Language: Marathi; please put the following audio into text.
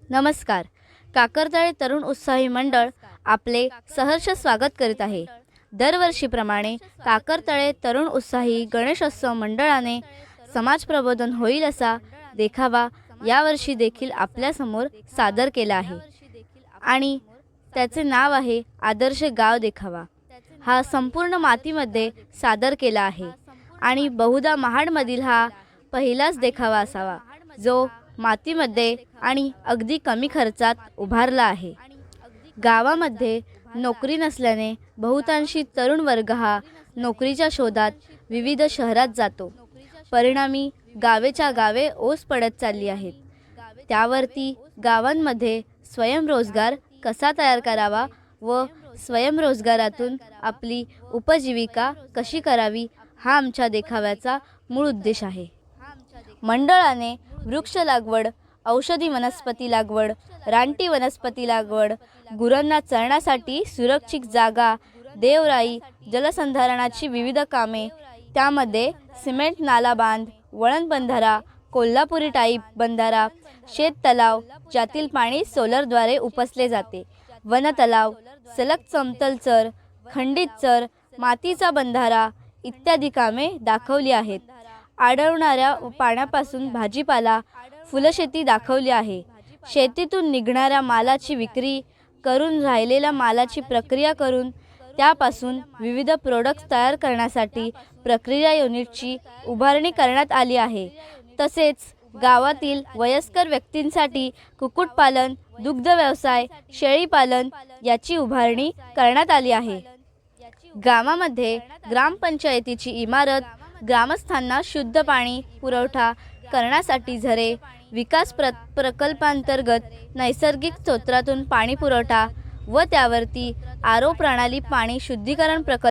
नमस्कार. काकरतळे तरुण उत्साही मंडळ आपले सहर्ष स्वागत करीत आहे. दरवर्षीप्रमाणे काकरतळे तरुण उत्साही गणेशोत्सव मंडळाने समाज प्रबोधन होईल असा देखावा यावर्षी देखील आपल्यासमोर सादर केला आहे आणि त्याचे नाव आहे आदर्श गाव देखावा. हा संपूर्ण मातीमध्ये सादर केला आहे आणि बहुधा महाडमधील हा पहिलाच देखावा असावा जो मातीमध्ये आणि अगदी कमी खर्चात उभारला आहे. गावामध्ये नोकरी नसल्याने बहुतांशी तरुण वर्ग हा नोकरीच्या शोधात विविध शहरात जातो. परिणामी गावेच्या गावे ओस पडत चालली आहेत. त्यावरती गावांमध्ये स्वयंरोजगार कसा तयार करावा व स्वयंरोजगारातून आपली उपजीविका कशी करावी हा आमच्या देखाव्याचा मूळ उद्देश आहे. मंडळाने वृक्ष लागवड, औषधी वनस्पती लागवड, रानटी वनस्पती लागवड, गुरांना चरण्यासाठी सुरक्षित जागा, देवराई, जलसंधारणाची विविध कामे, त्यामध्ये सिमेंट नाला बांध, वळण बंधारा, कोल्हापुरी टाईप बंधारा, शेत तलाव ज्यातील पाणी सोलरद्वारे उपसले जाते, वनतलाव, सलग समतल चर, खंडित चर, मातीचा बंधारा इत्यादी कामे दाखवली आहेत. आढळणाऱ्या पाण्यापासून भाजीपाला, फुलशेती दाखवली आहे. शेतीतून निघणाऱ्या मालाची विक्री करून राहिलेल्या मालाची प्रक्रिया करून त्यापासून विविध प्रोडक्ट्स तयार करण्यासाठी प्रक्रिया युनिटची उभारणी करण्यात आली आहे. तसेच गावातील वयस्कर व्यक्तींसाठी कुक्कुटपालन, दुग्ध व्यवसाय, शेळीपालन याची उभारणी करण्यात आली आहे. गावामध्ये ग्रामपंचायतीची इमारत, ग्रामस्थांना शुद्ध पाणी पुरवठा करण्यासाठी झरे, विकास प्रकल्पांतर्गत नैसर्गिक स्रोतातून पाणी पुरवठा व त्यावरती आरो प्रणाली पाणी शुद्धीकरण प्रकल्प